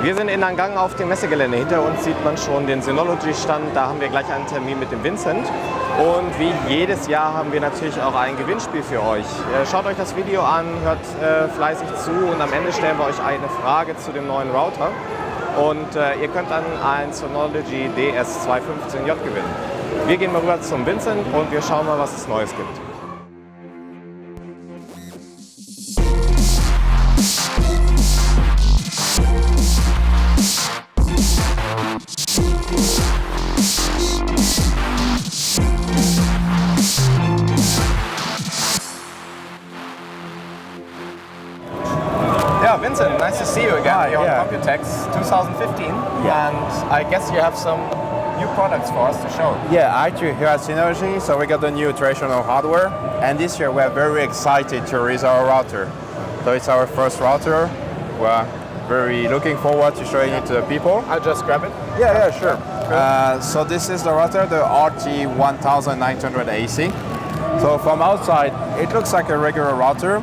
Wir sind in einem Gang auf dem Messegelände. Hinter uns sieht man schon den Synology-Stand. Da haben wir gleich einen Termin mit dem Vincent. Und wie jedes Jahr haben wir natürlich auch ein Gewinnspiel für euch. Schaut euch das Video an, hört fleißig zu und am Ende stellen wir euch eine Frage zu dem neuen Router. Und ihr könnt dann einen Synology DS215J gewinnen. Wir gehen mal rüber zum Vincent und wir schauen mal, was es Neues gibt. Vincent, nice to see you again here on Computex 2015, and I guess you have some new products for us to show. Yeah, actually here at Synology, so we got the new traditional hardware, and this year we're very excited to release our router. So it's our first router. We're very looking forward to showing it to the people. I'll just grab it. Yeah, sure. So this is the router, the RT1900AC. So from outside, it looks like a regular router.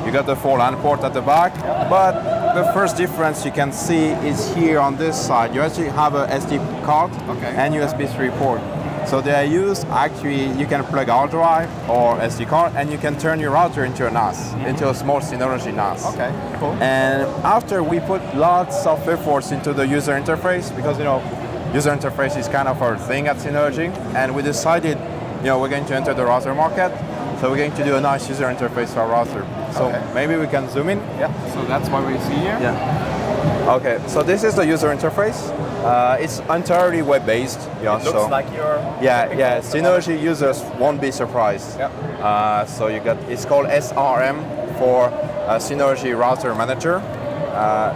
You got the 4 LAN port at the back, but the first difference you can see is here on this side. You actually have a SD card and USB 3 port. So they are used, actually, you can plug hard drive or SD card and you can turn your router into a NAS, into a small Synology NAS. Okay, cool. And after we put lots of efforts into the user interface, because user interface is kind of our thing at Synology, and we decided we're going to enter the router market. So we're going to do a nice user interface for our router. So maybe we can zoom in. Yeah, so that's what we see here. Yeah. Okay, so this is the user interface. It's entirely web-based. Yeah, it looks like your... Yeah, Synology users won't be surprised. Yeah. So it's called SRM for Synology Router Manager.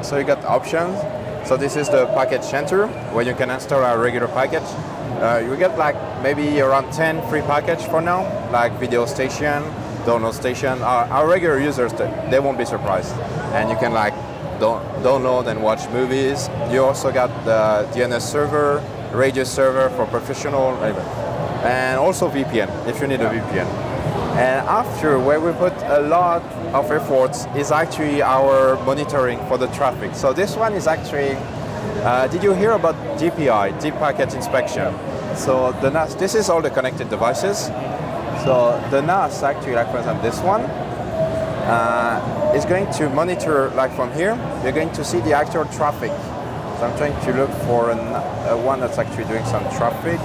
So you got options. So this is the package center where you can install a regular package. You get like maybe around 10 free package for now, like VisualStation, DiskStation. Our regular users, they won't be surprised. And you can like download and watch movies. You also got the DNS server, radio server for professional, and also VPN, if you need a VPN. And after, where we put a lot of efforts is actually our monitoring for the traffic. So this one is actually, did you hear about DPI, Deep Packet Inspection? So the NAS, this is all the connected devices. So the NAS actually, like for example this one, is going to monitor, like from here, you're going to see the actual traffic. So I'm trying to look for one that's actually doing some traffic.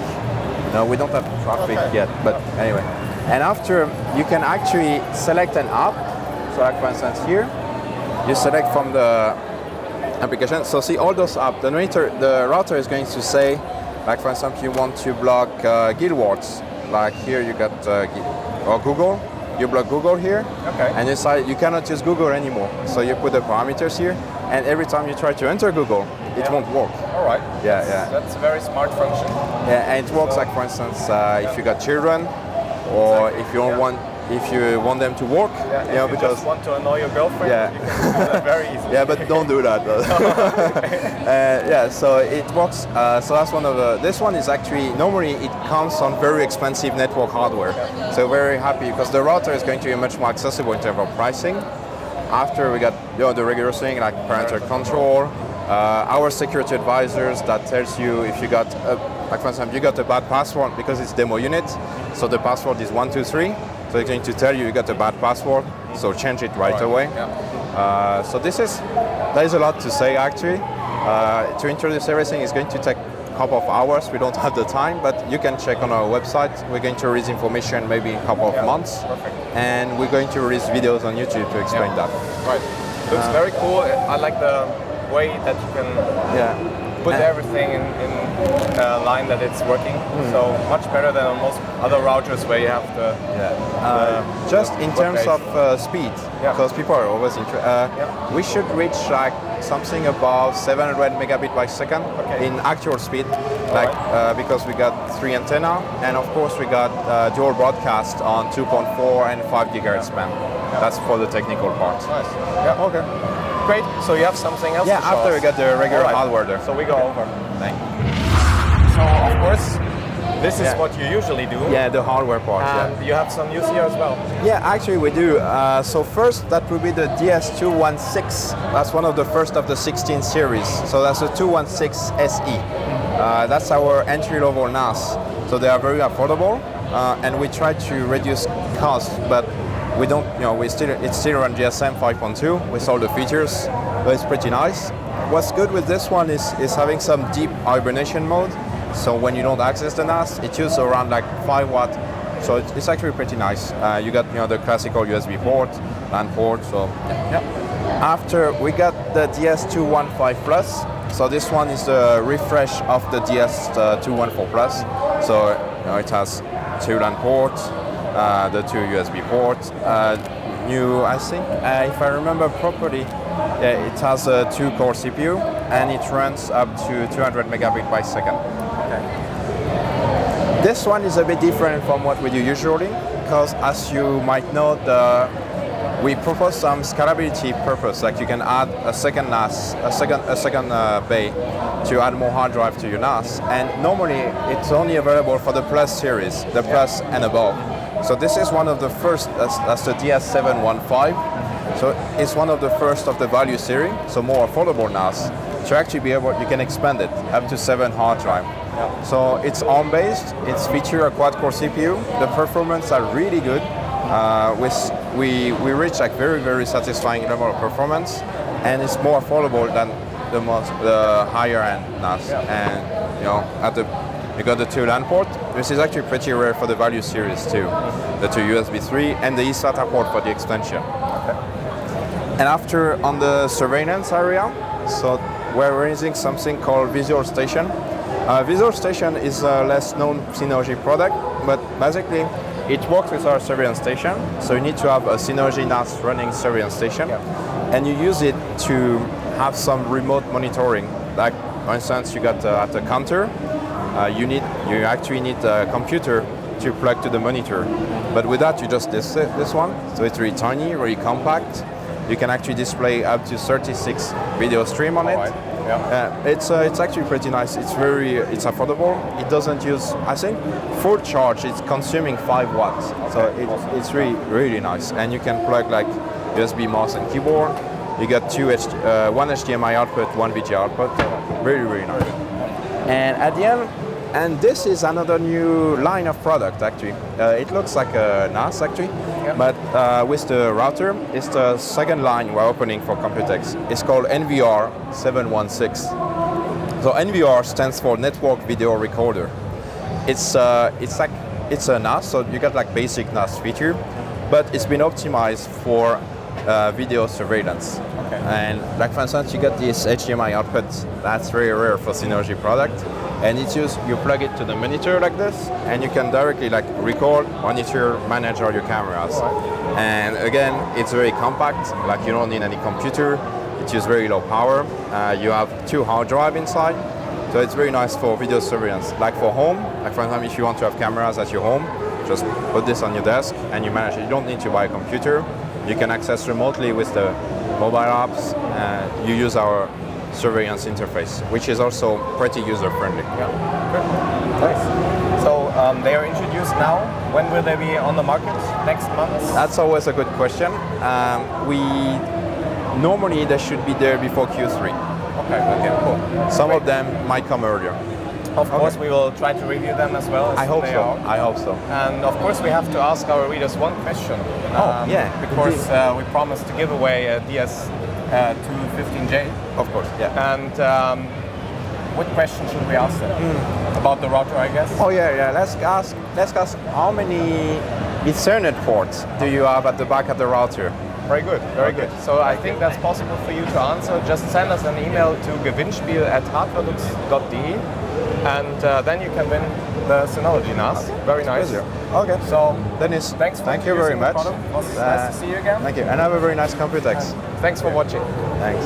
No, we don't have traffic yet, but anyway. And after, you can actually select an app. So like for instance here, you select from the application. So see all those apps, the router is going to say, like for example, you want to block GuildWars. Like here you got or Google. You block Google here, and you cannot use Google anymore. So you put the parameters here, and every time you try to enter Google, it won't work. All right. Yeah. That's a very smart function. Yeah, and it works like for instance, if you got children, or if you want them to work, if you just want to annoy your girlfriend, you can do that very easily. Yeah, but don't do that. So it works. So that's one of the. This one is actually normally it comes on very expensive network hardware. So very happy because the router is going to be much more accessible in terms of pricing. After we got the regular thing like parental control, our security advisors that tells you if you got like for example you got a bad password because it's demo unit. So the password is 123. So it's going to tell you got a bad password, so change it right away. Yeah. So there is a lot to say actually. To introduce everything is going to take a couple of hours. We don't have the time, but you can check on our website. We're going to release information maybe in a couple of months. Perfect. And we're going to release videos on YouTube to explain that. Right. Looks very cool. I like the way that you can put everything in a line that it's working. So much better than on most other routers where you have the just in terms of speed, because people are always interested. We should reach like something above 700 megabit by second in actual speed, because we got 3 antenna, and of course we got dual broadcast on 2.4 and 5 gigahertz band. That's for the technical part. Nice. Yeah. Okay. Great. So you have something else? Yeah. To show After us. we got the regular hardware there. So we go over. Thanks. So of course, this is what you usually do. Yeah, the hardware part. And you have some news here as well. Yeah, actually we do. So first, that will be the DS216. That's one of the first of the 16 series. So that's the 216 SE. That's our entry-level NAS. So they are very affordable, and we try to reduce costs, but we don't. It's still on GSM 5.2 with all the features, but it's pretty nice. What's good with this one is having some deep hibernation mode. So when you don't access the NAS, it uses around like 5 watt. So it's actually pretty nice. You got the classical USB port, LAN port. So yeah. After we got the DS215 Plus. So this one is the refresh of the DS214 Plus. So it has 2 LAN ports, the 2 USB ports. New, I think, if I remember properly, it has a 2-core CPU and it runs up to 200 megabits per second. This one is a bit different from what we do usually, because as you might know, we propose some scalability purpose, like you can add a second NAS, a second bay to add more hard drive to your NAS, and normally it's only available for the Plus series, the Plus and above. So this is one of the first, that's the DS715. So it's one of the first of the value series, so more affordable NAS. To actually be able, you can expand it up to 7 hard drive. So it's ARM-based, it's featured a quad-core CPU. The performance are really good. We reach like very satisfying level of performance, and it's more affordable than the higher end NAS. And you got the 2 LAN port. This is actually pretty rare for the value series too. The 2 USB 3 and the eSATA port for the extension. And after on the surveillance area, so we're using something called VisualStation. VisualStation is a less known Synology product, but basically it works with our surveillance station. So you need to have a Synology NAS running surveillance station, and you use it to have some remote monitoring. Like for instance, you got at the counter, you actually need a computer to plug to the monitor. But with that, you just this one. So it's really tiny, really compact. You can actually display up to 36 video stream on it. It's actually pretty nice. It's affordable. It doesn't use, I think, full charge. It's consuming 5 watts. So it's really nice. And you can plug like USB mouse and keyboard. You got one HDMI output, 1 VGA output. Really nice. And at the end, and this is another new line of product actually. It looks like a NAS actually, but with the router, it's the second line we're opening for Computex. It's called NVR 716. So NVR stands for Network Video Recorder. It's a NAS, so you got like basic NAS feature, but it's been optimized for video surveillance. And like for instance, you got this HDMI output. That's very rare for Synology product. And it's used, you plug it to the monitor like this, and you can directly like record, monitor, manage all your cameras. And again, it's very compact, like you don't need any computer. It uses very low power. You have 2 hard drive inside. So it's very nice for video surveillance. Like for home, like for example, if you want to have cameras at your home, just put this on your desk and you manage it. You don't need to buy a computer. You can access remotely with the mobile apps. You use our surveillance interface, which is also pretty user-friendly. Nice. So they are introduced now. When will they be on the market? Next month? That's always a good question. Normally they should be there before Q3. Okay, cool. Some of them might come earlier. Of course, we will try to review them as well. I hope so. And of course, we have to ask our readers one question. Because we promised to give away a DS215J. Of course, yeah. And what question should we ask them? About the router, I guess? Oh yeah. Let's ask how many Ethernet ports do you have at the back of the router? Very good, very good. So I think that's possible for you to answer. Just send us an email to gewinnspiel@hardwareluxx.de, and then you can win the Synology NAS. Very nice. Okay. So Dennis, thanks. Thank you very much. It was nice to see you again. Thank you, and have a very nice Computex. Thanks for watching. Thanks.